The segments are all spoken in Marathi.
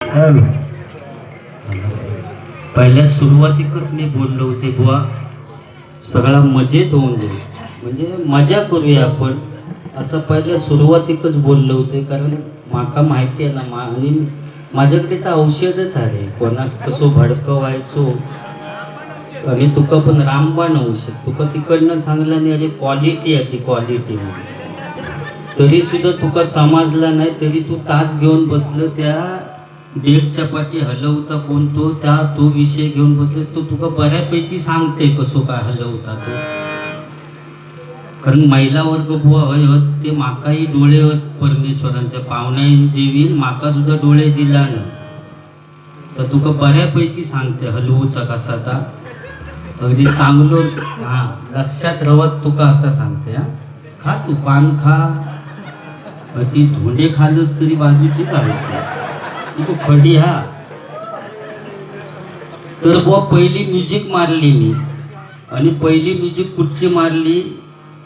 हॅलो. पहिल्या सुरुवातीकच मी बोललो होते बुवा सगळा मजेत होऊन जाईल, म्हणजे मजा करूया आपण, असं पहिल्या सुरुवातीकच बोललो होते. कारण माका माहिती आहे ना आणि माझ्याकडे तर औषधच आहे, कोणाक कसो भडकवायचो. आणि तुका पण रामबाण औषध तुका तिकडनं सांगला नाही, अरे क्वालिटी आहे ती क्वालिटी, तरी सुद्धा तुका समजला नाही. तरी तू तास घेऊन बसलं त्या डेकच्या पाठी हलवता कोण तो विषय घेऊन बसले, तो तुका बऱ्यापैकी सांगते कसो काय हलवता तो. कारण महिला वर्ग बुवा हय ते माकाही डोळे होत परमेश्वरान त्या पाहुण्या देवीन माका सुद्धा डोळे दिला ना, तर तुका बऱ्यापैकी सांगते हलवूचा कसा ता अगदी चांगलो. हा लक्षात रवत तुका असं सांगते. हा खा तू पान खा, ती धोंडे खालच तरी बाजूची चालते तू खडी. हा तर बुवा पहिली म्युझिक मारली मी, आणि पहिली म्युझिक कुठची मारली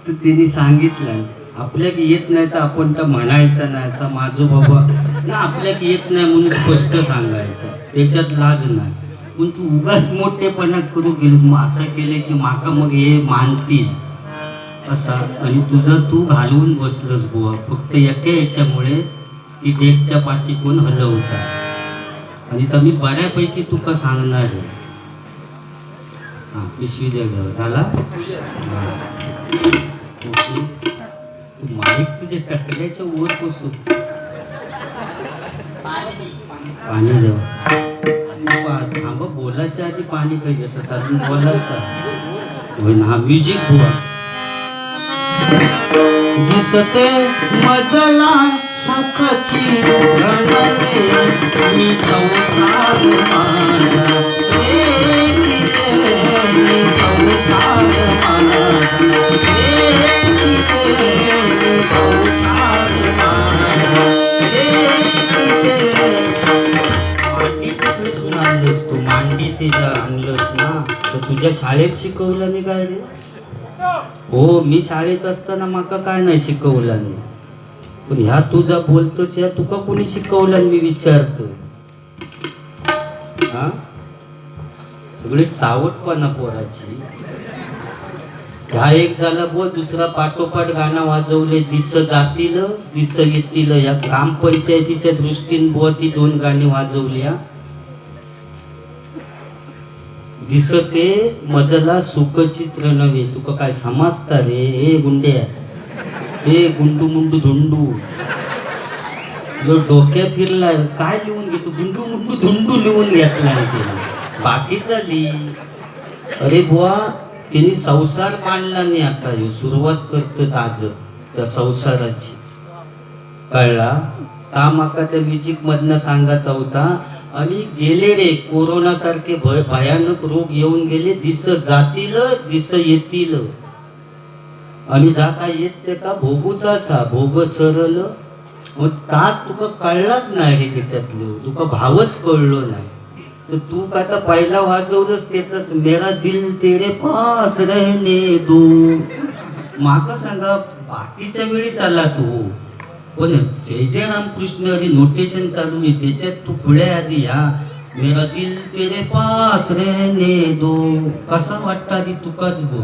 तर त्यांनी सांगितलं आपल्याक येत नाही तर आपण तर म्हणायचं नाही, असं माझं बाबा ना आपल्याक येत नाही म्हणून स्पष्ट सांगायचं, त्याच्यात लाज नाही. पण तू उगाच मोठेपणा करू गेलीस, मग असं केले की माका मग हे मानतील असा. आणि तुझं तू घालवून बसलंस बुवा फक्त एका याच्यामुळे की डेकच्या पाठी कोण हलवता. आणि तर मी बऱ्यापैकी तुका सांगणार आहे. हा पिशवी द्या झाला. माईक तुझे टकल्याच्या वर बसू, पाणी देवा थांबा, बोलायच्या आधी पाणी काही घेतात अजून बोलायचा होय ना. हा म्युझिक बुवा दिसते मजला सुखाची गणरे, मी संसार माझा तू मांडी तिला आणलंस ना, तर तुझ्या शाळेत शिकवलं नाही काय रे? हो मी शाळेत असताना माका काय नाही शिकवलं नाही, पण ह्या तुझा बोलतोच या तुका कोणी शिकवलं मी विचारतो. हा सगळी चावटपणा पोराची. ह्या एक झाला बुवा, दुसरा पाठोपाठ गाणं वाजवले दिस जातील दिस येतील. या ग्रामपंचायतीच्या दृष्टीने बुवा ती 2 गाणी वाजवली. दिसते मजला सुखचित्र नव्हे. तुका काय समजता रे हे गुंड्या, हे गुंडू मुंडू धुंडू, जो डोक्या फिरलाय काय लिहून घेतो, गुंडू मुंडू धुंडू लिहून घेतलाय ते बाकीचा ली. अरे बुवा त्यांनी संसार मांडला नाही, आता हे सुरुवात करत आज त्या संसाराची, कळला का? माका त्या म्युझिक मधनं सांगायचा होता. आणि गेले रे कोरोना सारखे भयानक रोग येऊन गेले, दिस जातील दिस येतील. आणि जा काय येत ते का भोगूचाच हा भोग सरल. मग तात तुका कळलाच नाही रे, त्याच्यातलं तुका भावच कळलो नाही. तर तू का आता पहिला वाजवलंस त्याच मेरा दिल तेरे पास रहने दो. माका सांगा बाकीच्या वेळी चालला तू, पण जय जय रामकृष्ण हरी नोटेशन चालू आहे त्याच्यात तू पुढे आधी ह्या मेरा दिल तेरे पास रहने दो कसा वाटतं आधी तुकाच बोल.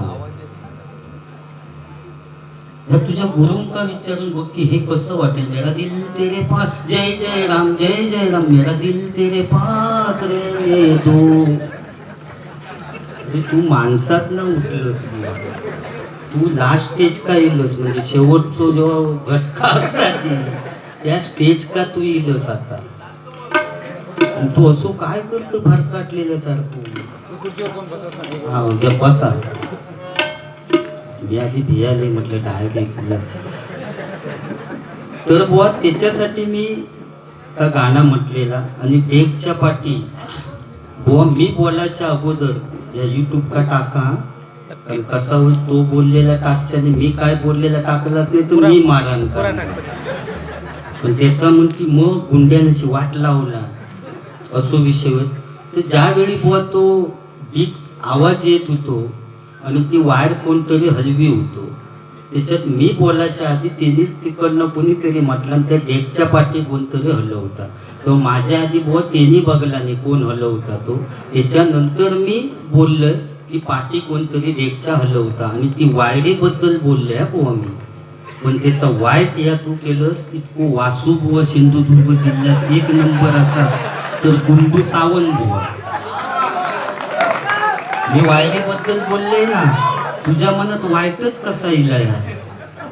तुझ्या गुरुंका विचारून बघ की हे कसं वाटेल. मेरा दिल तेरे पास, जय जय राम मेरा दिल तेरे पास रहने दो. तू माणसात न उठलंस, तू लास्ट स्टेज का येलस, म्हणजे शेवटचो जेव्हा घटका असतात त्या स्टेज का तू येलस आता. तू असो काय करतो भरकाटलेल्या सारखं. हा उद्या बसा, मी आधी भियाले म्हटलं डायरेक्ट. तर बुवा त्याच्यासाठी मी गाणं म्हटलेला. आणि डेकच्या पाठी बुवा मी बोलायच्या अगोदर या युट्यूब का टाका, कसा होईल तो बोललेला टाकशाने मी काय बोललेला टाकलाच नाही तर मी मारान का. पण त्याचा म्हणती मग गुंड्याने वाट लावला असो विषय होत. तर ज्यावेळी बुवा तो बीट आवाज येत होतो आणि ती वायर कोणतरी हलवी होतो, त्याच्यात मी बोलायच्या आधी त्यांनीच तिकडनं कोणीतरी म्हटलं त्या डेकच्या पाठी कोणतरी हलवता. तो माझ्या आधी बुवा त्यांनी बघला नाही कोण हलवता तो. त्याच्यानंतर मी बोललोय की पाठी कोणतरी डेकचा हलवता आणि ती वायरीबद्दल बोलले हा बुवा मी. पण त्याचा वाईट या तू केलंस इतकं वासू बुवा सिंधुदुर्ग जिल्ह्यात एक नंबर असा तर गुंडू सावंत बुवा. मी वायरीबद्दल बोलले ना, तुझ्या मनात वाईटच कसा येईल यार.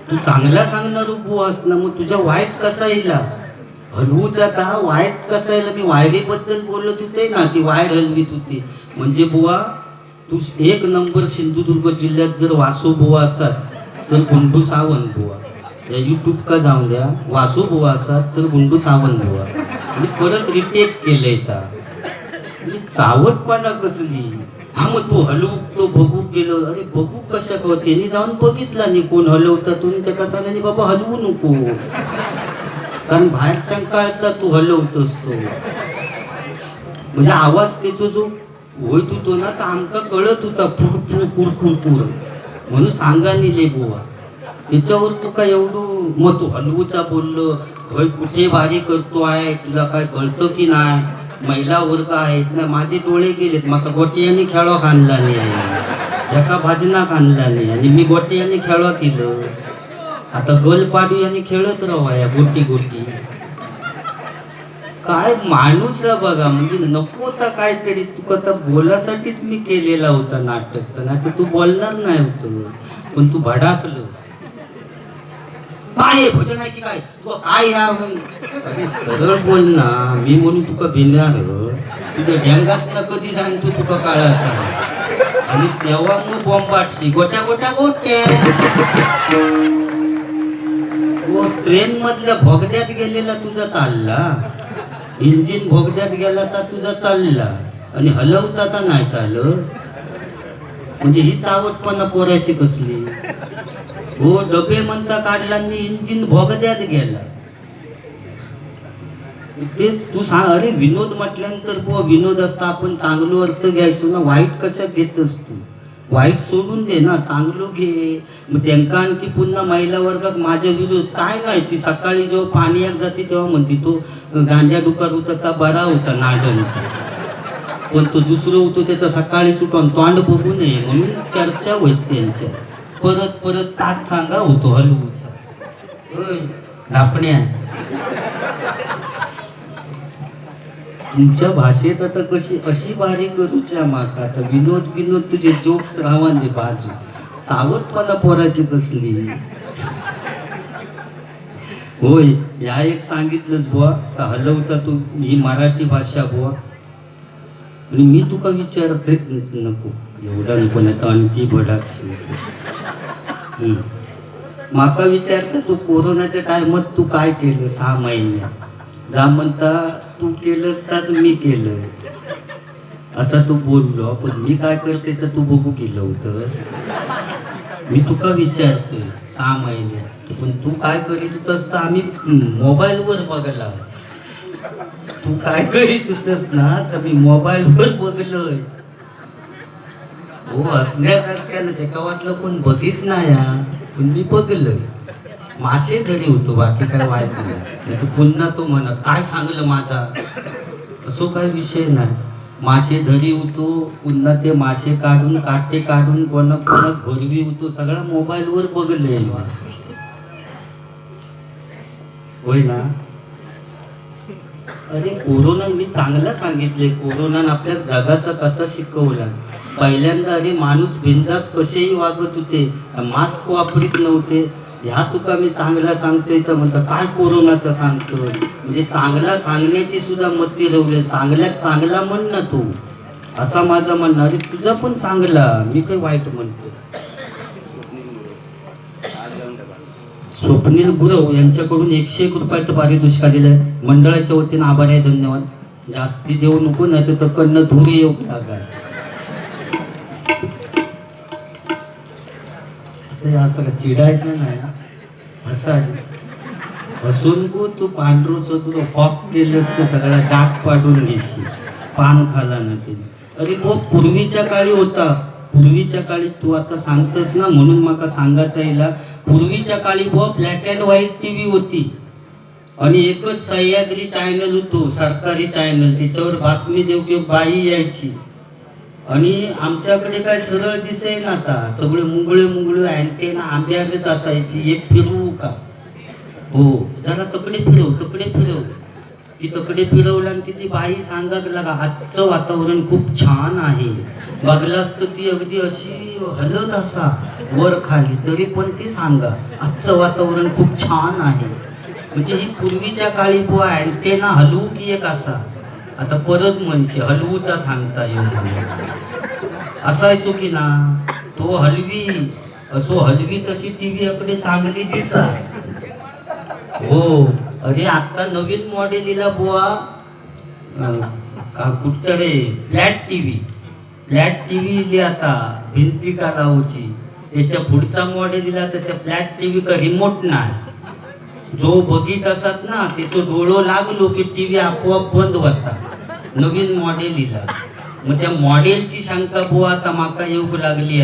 तू चांगला सांगणार बुवा ना, मग तुझ्या वाईट कसा येईल हलवूचा का वाईट कसा येईल. मी वायरीबद्दल बोलत होते ना, ती वायर हलवीत होती. म्हणजे बुवा तू एक नंबर सिंधुदुर्ग जिल्ह्यात जर वासू बुवा असतात तर गुंडू सावंत बुवा. या यूट्यूब का जाऊन द्या, वासू बुवा असतात तर गुंडू सावंत बुवा. म्हणजे परत रिटेक केलंय का म्हणजे चावटपणा कसली. हा मग तू हलवू तो बघू गेलो. अरे बघू कशा का त्यांनी जाऊन बघितला नाही कोण हलवता तुम्ही त्या सांगा बाबा हलवू नको, कारण बाहेरच्या काळात तू हलवतोस तो. म्हणजे आवाज त्याचा जो होत होतो ना तर आमका कळत होता फुरफुर कुरकुरकुर म्हणून सांगा निले बुवा. त्याच्यावर तू काय एवढं मग तू हलवूचा बोललो भय कुठे बारी करतो आहे तुला काय कळतं की नाही. महिला वर्ग आहेत ना, माझे डोळे गेलेत. माका गोटियाने खेळवा आणला नाही आहे, एका भाजनाक आणला नाही आणि मी गोटियाने खेळवा केलं. आता गल पाडू यांनी खेळत राहा या गोटी गोटी. काय माणूस बघा, म्हणजे नको होता काहीतरी. तू आता बोलासाठीच मी केलेला होता नाटक, तर नाही तर तू बोलणार नाही होतं. पण तू भडाकलंस. काय भजन आहे की काय तू काय ह्या. अरे सरळ बोल ना, मी म्हणून तुका भिणार तुझ्या ढ्यांगात ना कधी जाणतो तुका काळाचा. आणि तेव्हा मग बॉम्बाटशी गोट्या गोट्या गोट्या. ट्रेन मधल्या भोगद्यात गेलेला तुझा चालला, इंजिन भोगद्यात गेला तर तुझा चालला आणि हलवता तर नाही चालत. म्हणजे ही चावटपणा पोराची कसली. हो डबे म्हणता काढला आणि इंजिन भोगद्यात गेला. ते तू सांग. अरे विनोद म्हटल्यानंतर बुवा विनोद असता आपण चांगलो अर्थ घ्यायचो ना, वाईट कशा घेतस तू. वाईट सोडून दे ना, चांगलं घे. मग त्यांका आणखी पुन्हा महिला वर्गात माझ्या विरोध काय नाही. ती सकाळी जेव्हा पाण्यात जाते तेव्हा म्हणते तो गांजा डुकार होता तर बरा होता नाडनचा, पण तो दुसरं होतो त्याचा सकाळी सुटून तोंड बघू नये म्हणून चर्चा होत त्यांच्या. परत परत ताच सांगा होतो हलवूचा. ढापण्या तुमच्या भाषेत आता कशी अशी बारी करूच्या माका. आता विनोद विनोद तुझे जोक्स रावांनी बाजू. चावटपणा पोराची कसली. होय या एक सांगितलंच बुवा तर हलवता तू ही मराठी भाषा बुवा. आणि मी तुका विचारत नको एवढा नको नाही तर आणखी भडाक. माका विचारतं तू कोरोनाच्या टायमात तू काय केलं 6 महिन्यात. जा म्हणता तू केलंस ताच मी केलं असं तू बोललो. पण मी काय करते तर तू बघू केलं होतं. मी तुका विचारतोय 6 महिन्यात, पण तू काय करीत होतस तर आम्ही मोबाईलवर बघला. तू काय करीत होतस ना तर मी मोबाईलवर बघलोय. हो असण्यासारख्या ना, त्याला वाटलं कोण बघित नाही पण मी बघलोय. मासे घरी होतो बाकी काय वाईट नाही. पुन्हा तो म्हणत काय सांगलं माझा असो काय विषय नाही. मासे धरी होतो पुन्हा ते मासे काढून काटे काढून कोणा कोणा भरवी होतो सगळा मोबाईलवर बघले. होय ना. अरे कोरोना मी चांगला सांगितले. कोरोनानं आपल्या जगाचा कसा शिकवला. पहिल्यांदा अरे माणूस बिनधास्त कसेही वागत होते, मास्क वापरीत नव्हते. ह्या तुका मी चांगला सांगतोय तर म्हणता काय कोरोनाचा सांगतो. म्हणजे चांगला सांगण्याची सुद्धा मती रवले. चांगल्यात चांगला म्हण ना तू, असा माझा म्हणणं. अरे तुझा पण चांगला, मी काही वाईट म्हणतो. स्वप्नील गुरव यांच्याकडून 101 रुपयाचं पारितोषिक दिलंय. मंडळाच्या वतीनं आभार आहे, धन्यवाद. जास्ती देऊ नको नाही तर कडनं धुरी येऊ लागाय. असं का चिडायचं नाही, हसून गो तू पांढरू सदू हॉक केलंस तर सगळा डाग पाडून घेशी पान खाला ना ते. अरे भाऊ पूर्वीच्या काळी होता. पूर्वीच्या काळी तू आता सांगतस ना म्हणून मला सांगायचं येईल. पूर्वीच्या काळी भाऊ ब्लॅक अँड व्हाईट टीव्ही होती. आणि एकच सह्याद्री चॅनल होतो, सरकारी चॅनल, त्याच्यावर बातमी देऊ की बाई यायची. आणि आमच्याकडे काय सरळ दिसे ना, आता सगळे मुंगळे अँटेना आंब्यावरच असायची. एक फिरवू का? हो, जरा तकडे फिरव. ती तकडे फिरवला आणि ती बाई सांगायला लागा, आजचं वातावरण खूप छान आहे. बघलास तर ती अगदी अशी हलत असा वर खाली, तरी पण ती सांगा आजचं वातावरण खूप छान आहे. म्हणजे ही पूर्वीच्या काळी बुवा अँटेना हलवू की एक असा. आता परत म्हणशे हलवूचा सांगता येऊ असायचो की ना. तो हलवी असो, हलवी तशी टीव्ही आपली चांगली दिसा. हो, अरे आता नवीन मॉडेल इला बुवा का कुठचं रे, फ्लॅट टीव्ही इली आता भिंती का लावूची. त्याच्या पुढचा मॉडेल इला तर त्या फ्लॅट टीव्ही का रिमोट नाही. जो बघित असत ना त्याचं डोळं लागलो की टीव्ही आपोआप बंद होता. नवीन मॉडेल इला. मग त्या मॉडेलची शंका बुवा आता माका येऊ लागली.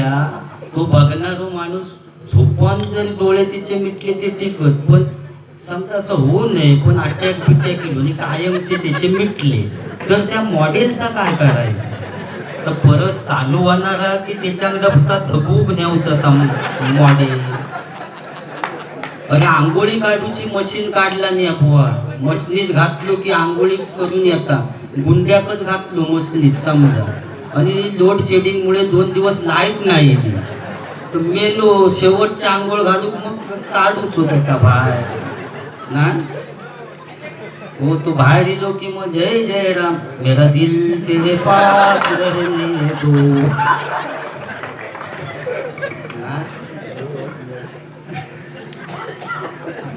तो बघणारो माणूस झोपण जर डोळे तिचे मिटले ते टिकत, पण समजा असं होऊ नये, पण अटॅक केलो कायमचे त्याचे मिटले तर त्या मॉडेलचा काय करायचं. तर परत चालू होणारा की त्याच्याकडे फक्त धबूक न्यावचा मॉडेल. अरे आंघोळी काढूची मशीन काढला नाही बुवा, मशनीत घातलो की आंघोळी करून येता. गुंड्याकच घातलो मशनीत समजा, आणि लोड शेडिंग मुळे 2 दिवस लाईट नाही आली, तर मेलो. शेवटच्या आंघोळ घालू मग काढूच होत का बाहेर ना. हो, तो बाहेर येलो की मग जय जय राम, मेरा दिल तेरे पास रहने दो.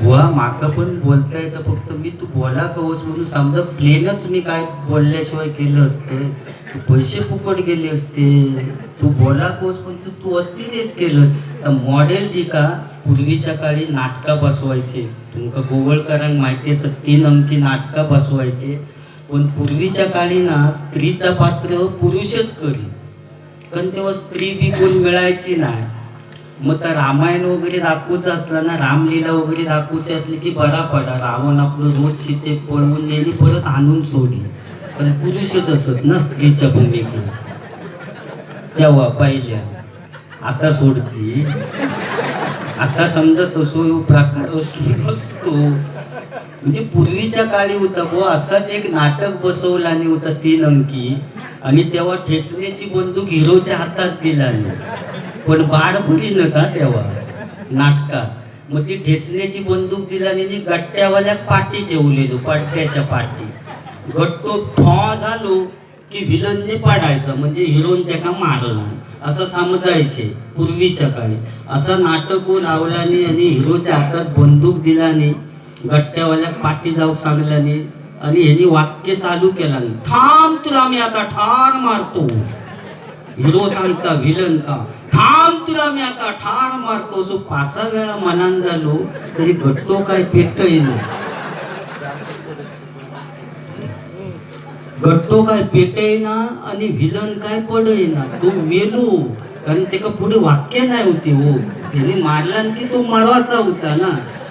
बुवा माका पण बोलता येतं, फक्त मी तू बोला कवच म्हणून समजा प्लेनच मी काय बोलल्याशिवाय केलं असते, तू पैसे फुकट गेले असते. तू बोला कवच पण तू अतिरेक केलं. तर मॉडेल ठीक का, पूर्वीच्या काळी नाटका बसवायचे. तुमका गोवळकरांना माहिती असं 3 अंकी नाटका बसवायचे. पण पूर्वीच्या काळी ना स्त्रीचा पात्र पुरुषच करी, कारण तेव्हा स्त्री बी कोण मिळायची नाही. मग तर रामायण वगैरे दाखवूच असला ना, रामलीला वगैरे दाखवूची असली की बरा पडा. रावण आपलं रोज सीतेत पळवून नेली, परत आणून सोडली. पण पुरुषच असत ना स्त्रीच्या भूमिकेत तेव्हा पहिल्या. आता सोडती, आता समजत असो प्रकार असतो. म्हणजे पूर्वीच्या काळी होता बुवा असाच एक नाटक बसवला आणि होता 3 अंकी, आणि तेव्हा ठेचण्याची बंदूक हिरोच्या हातात दिला नाही, पण बार भरी नका तेव्हा नाटकात. मग ती ठेचण्याची बंदूक दिला आणि गट्ट्यावाल्या पाठी ठेवलेलो, पडद्याच्या पाठी. गट्टो ठॉ झालो की विलनने पाडायचा, म्हणजे हिरोन त्याला मारला असं समजायचे पूर्वीच्या काळी. असं नाटक लावल्याने आणि हिरोच्या हातात बंदूक दिल्याने, गट्ट्यावाल्या पाठी जाऊ सांगल्याने, आणि ह्यांनी वाक्य चालू केला, थांब तुला मी आता ठार मारतो. हिरो सांगता विलन का, थांब तुला मी आता ठार मारतो. सो 5-6 वेळा मनान झालो तरी गट्टो काय पेट येईल, गट्टो काय पेटेना आणि विलन काय पडेना. तो मेलो, कारण त्याला पुढे वाक्य नाही होते. हो, त्याने मारला की तो मरवाचा होता ना.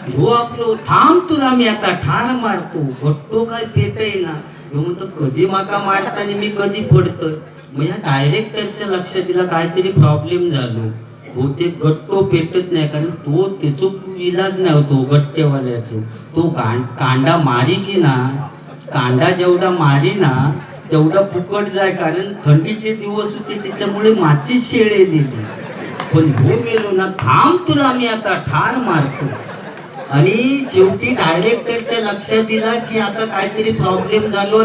हो आपलं थांब तुला मी आता ठार मारतो, गट्टो काय पेटेना. ह्यो म्हणतो कधी माका मारताना मी कधी पडतोय. मग या डायरेक्टरच्या लक्षात दिला काहीतरी प्रॉब्लेम झालो. हो, ते गट्टो पेटत नाही, कारण तो त्याचो इलाज नाही होतो गट्टेवाल्याचो. तो कांडा मारी की ना, कांडा जेवढा मारी ना तेवढा फुकट जाय, कारण थंडीचे दिवस होते त्याच्यामुळे माचीच शेळलेली. पण हो मेलो ना, थांब तुला मी आता ठार मारतो. आणि शेवटी डायरेक्टरच्या लक्षात दिला की आता काहीतरी प्रॉब्लेम झालो.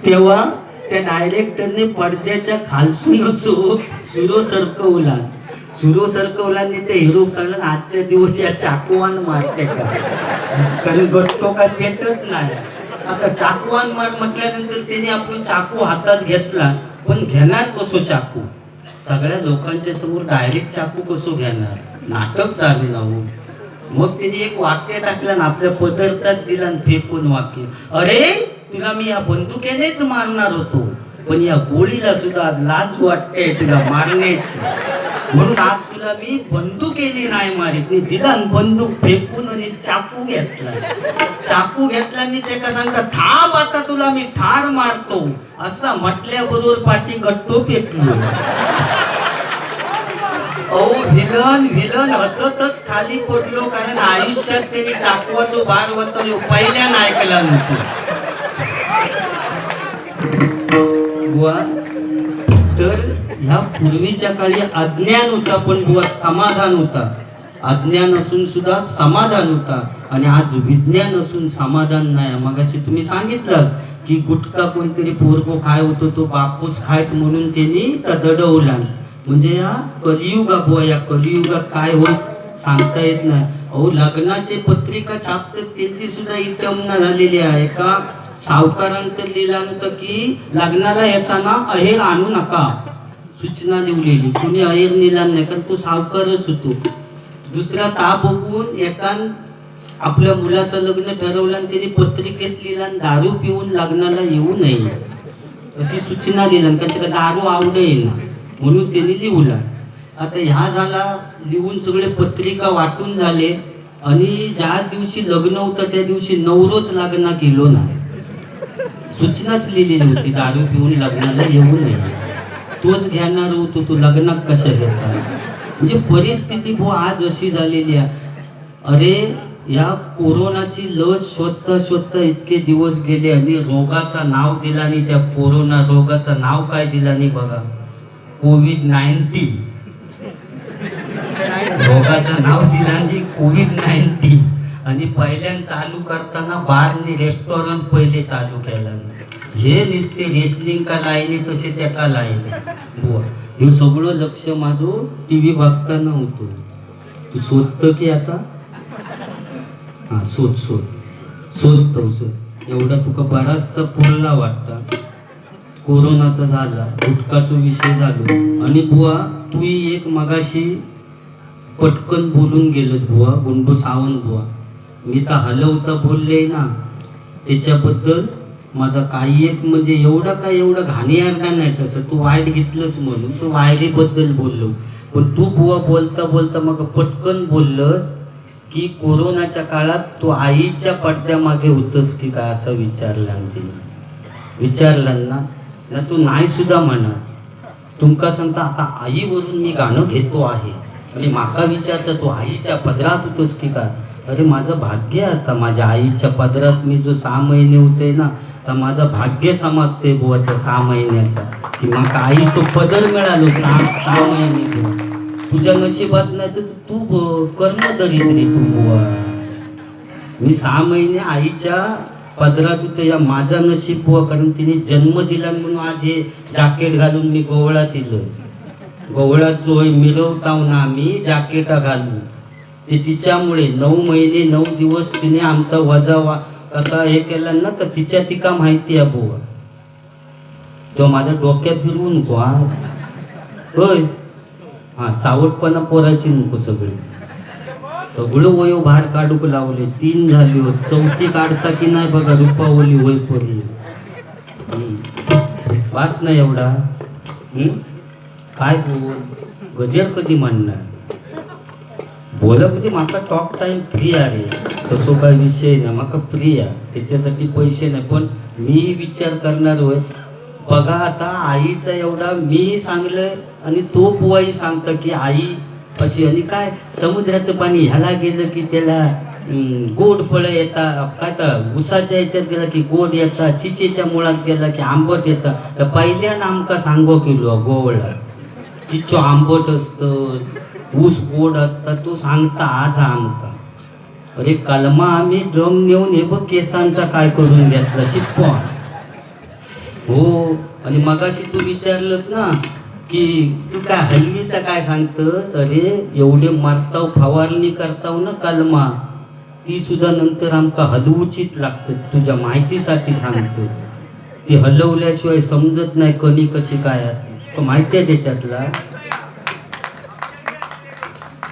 तेव्हा त्या डायरेक्टरने पडद्याच्या खालसून सुरो सरकवला आणि त्या हिरो सांगला, आजच्या दिवस या चाकवान मारते का, कारण गट्टो काय पेटत नाही. आता चाकवान मार म्हटल्यानंतर त्याने आपला चाकू हातात घेतला, पण घेणार कसो चाकू. सगळ्या लोकांच्या समोर डायरेक्ट चाकू कसो घेणार, नाटक चालू लावून. मग त्याने एक वाक्य टाकलं ना आपल्या पदरचाच दिला फेकून वाक्य, अरे तुला मी या बंदुकेनेच मारणार होतो, पण या गोळीला सुद्धा आज लाज वाटते तुला मारण्याची. म्हणून आज तुला मी बंदुकेने नाही मारित, मी दिला आणि बंदूक फेकून आणि चाकू घेतला आणि ते का सांगता थांब आता तुला मी ठार मारतो असं म्हटल्याबरोबर पाठी गट्टो पेटलो. अहो विलन हसतच खाली पडलो, कारण आयुष्यात त्यांनी चाकवाचो बार होता पहिल्यानं ऐकला नव्हतो. बुवा तर ह्या पूर्वीच्या काळी अज्ञान होता, पण बुवा समाधान होता. अज्ञान असून सुद्धा समाधान होता, आणि आज विज्ञान असून समाधान नाही. मगाशी तुम्ही सांगितलं की गुटखा कोणतरी पोरगो खाय होतो, तो बापूस खायत म्हणून त्यांनी दडवला. म्हणजे या कलियुगा बुवा, या कलियुगात काय होत सांगता येत नाही. अहो लग्नाची पत्रिका छापतात त्यांची सुद्धा इटमना झालेली आहे. का सावकारांत लिहिलं होतं की लग्नाला येताना अहेर आणू नका, सूचना लिवलेली. कुणी अहेर नेला नाही, कारण तो सावकारच होतो. दुसरा ता बघून एकान आपल्या मुलाचं लग्न ठरवलं आणि त्यांनी पत्रिकेत लिहिलं दारू पिऊन लग्नाला येऊ नये अशी सूचना दिली, कारण त्याला दारू आवडेल ना म्हणून त्यांनी लिहूला. आता ह्या झाला लिहून सगळे पत्रिका वाटून झाले, आणि ज्या दिवशी लग्न होतं त्या दिवशी नवरोच लग्न केलो ना, सूचनाच लिहिलेली होती दारू पिऊन लग्नाला येऊ नये. तोच घेणार होतो, तो लग्नात कशा घेता. म्हणजे परिस्थिती आज अशी झालेली आहे. अरे या कोरोनाची लस शोधता इतके दिवस गेले, आणि रोगाचं नाव दिला नाही. त्या कोरोना रोगाचं नाव काय दिला नाही बघा, कोविड-19. रोगाचं नाव दिला नाही कोविड-19. आणि पहिल्यांदा चालू करताना बारने रेस्टॉरंट पहिले चालू केलं. हे नुसते रेसलिंग का लाईनी तसे त्या का लाईनी बुवा. हे सगळं लक्ष माझं टीव्ही बघताना होतो. तू शोधतं की आता हा शोधतो सर. एवढा तुका बराचसा पुरला वाटता. कोरोनाचा झाला, गुटखाचा विषय झालो, आणि बुवा तू एक मगाशी पटकन बोलून गेलो बुवा, गुंडू सावंत बुवा. मी तर हलवता बोलले ना, त्याच्याबद्दल माझा काही एक म्हणजे एवढा घाणेरडा नाही तसं. तू वाईट घेतलंस म्हणून तू वायरीबद्दल बोललो, पण तू बुवा बोलता मग पटकन बोललंस की कोरोनाच्या काळात तू आईच्या पडद्यामागे होतस की काय असं विचारलं ना तू नाही सुद्धा म्हणा. तुमका सांगता आता आईवरून मी गाणं घेतो आहे, आणि माका विचारता तू आईच्या पदरात होतोस की काय. अरे माझं भाग्य. आता माझ्या आईच्या पदरात मी जो 6 महिने होते ना, तर माझं भाग्य समजते बुवा त्या 6 महिन्याचा, की माका आईचं पदर मिळालो 6 महिने. तुझ्या नशिबात नाही तर तू कर्मदरिद्री तू बुवा. मी 6 महिने आईच्या पदरात होते, या माझा नशीब बुवा, कारण तिने जन्म दिला म्हणून आज हे जॅकेट घालून मी गोवळात इलं. गोवळात जो मिरवताव ना आम्ही जॅकेटा घालून, ते तिच्यामुळे 9 महिने 9 दिवस तिने आमचा वजा कसा हे केला ना, तर तिका माहिती आहे बुवा. तो माझ्या डोक्यात फिरवून नको हा. होय हा, चावटपणा पोराची नको. सगळं वयो बाहेर काढूक लावले. 3 झाली होत, 4थी काढता की नाही बघा रुपावली होय परी. वाच ना एवढा काय बोल गजर कधी म्हणणार. बोला म्हणजे माका टॉक टाइम फ्री आहे, तसो काय विषय नाही. माका फ्री आहे, त्याच्यासाठी पैसे नाही. पण मी विचार करणार होय बघा. आता आईचा एवढा मी सांगलं, आणि तो बुवाई सांगता की आई अशी. आणि काय समुद्राचं पाणी ह्याला गेलं की त्याला गोड फळं येतात. काय तर उसाच्या ह्याच्यात गेला की गोड येतात, चिचेच्या मुळात गेला की आंबट येतात. तर पहिल्यानं आमका सांगो किलो गोवळा चिचो आंबट असतं, ऊस गोड असतात. तो सांगता आज आमका. अरे कलमा आम्ही ड्रम नेऊन हे बघ केसांचा काय करून घेतला शिकवा. हो, आणि मगाशी तू विचारलंस ना की तू काय हलवीचा काय सांगतस. अरे एवढे मारताव फवारणी करताव ना कलमा, ती सुद्धा नंतर आमका हलवूचीच लागतं. तुझ्या माहितीसाठी सांगतो, ती हलवल्याशिवाय समजत नाही कणी कशी काय. तो माहिती आहे त्याच्यातला,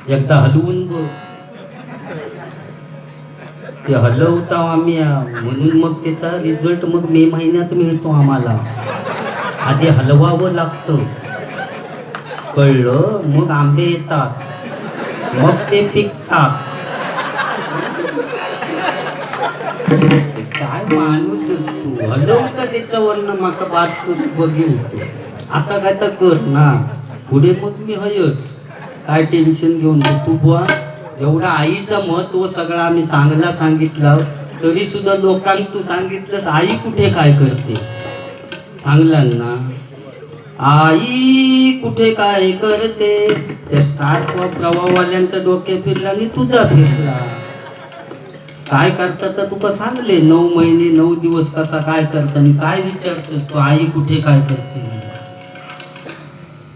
एकदा हलवून बघ. ते हलवता आम्ही म्हणून मग त्याचा रिझल्ट मग मे महिन्यात मिळतो आम्हाला. आधी हलवावं लागतं. कळलं? मग आंबे येतात, मग ते पिकतात. काय माणूस तू हलवता त्याच्यावरनं माका बात करू बघेल तू. आता काय तर कर ना पुढे, मग मी हयच. काय टेन्शन घेऊन तू बुवा. एवढा आईचा महत्व सगळा आम्ही चांगला सांगितलं, तरी सुद्धा लोकांना तू सांगितलंस आई कुठे काय करते. सांगला ना आई कुठे काय करते. त्या स्टार प्रवाहवाल्यांचा डोक्या फिरला आणि तुझा फिरला. काय करतात तर तुका सांगले 9 महिने 9 दिवस कसा काय करता आणि काय विचारतोस तू आई कुठे काय करते.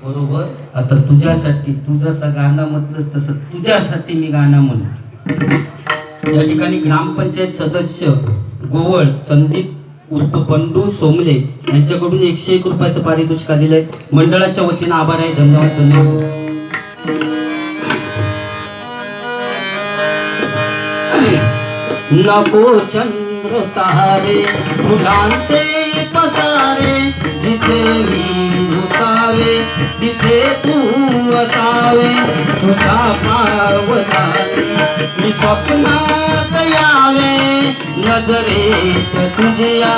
बरोबर. आता तुझ्यासाठी तू जसं गाणं म्हटलंस तसं तुझ्यासाठी मी गाणं म्हणतो. या ठिकाणी ग्रामपंचायत सदस्य गोवळ संदीप उर्फ बंडू सोमले यांच्याकडून 101 रुपयाचं पारितोषिक आलेलं आहे. मंडळाच्या वतीनं आभार आहे. धन्यवाद धन्यवाद. नको चंद्र तारे फुलांचे पसारे, जिथे मी रुचावे तिथे तू असावे. तुझा पावलाने मी स्वप्नात यावे, नजरेत तुझ्या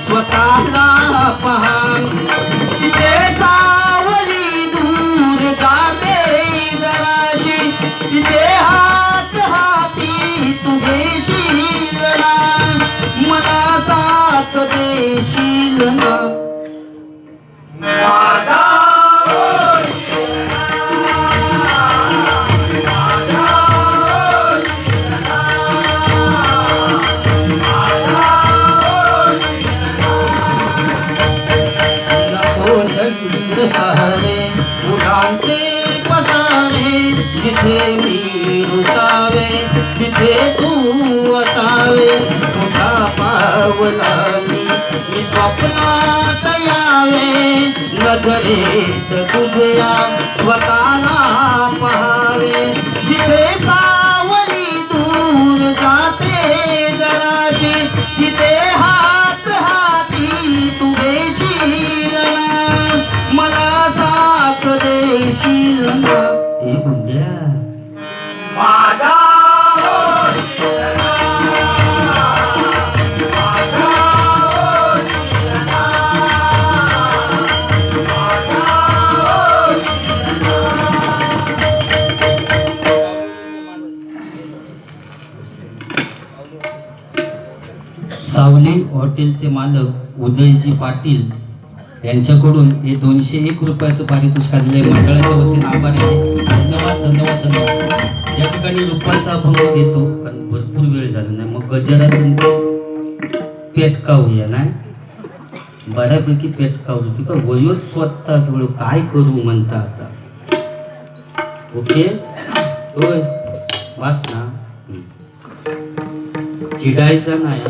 स्वतःला पहा. तिथे सावली दूर जाते जराशी, तिथे हात हाती तू घेशील ना, मला साथ देशील ना. तारे फुलांचे पसारे, जिथे मी रुचावे तिथे तू असावे. तुझा पावलानी मी स्वप्नात यावे, नजरेत तुझ्या स्वतःला पहावे. जिथे सावली दूर जाते जराशी, तिथे हात हाती तू घेशील ना, मला साथ देशील ना. हे गुंड्या माझा सावली हॉटेलचे मालक उदयजी पाटील यांच्याकडून हे 201 रुपयाचं पारितोषिक आलेलं आहे. मंडळाच्या वतीने आभार आहे. धन्यवाद धन्यवाद धन्यवाद. या ठिकाणी रुपयाचा अभंग घेतो कारण भरपूर वेळ झाला नाही, मग गजरातून पेटकावूया नाही. बऱ्यापैकी पेटकावली ती का वयोच स्वतः सगळं काय करू म्हणता आता. ओके होय वाच ना, चिडायचा नाही.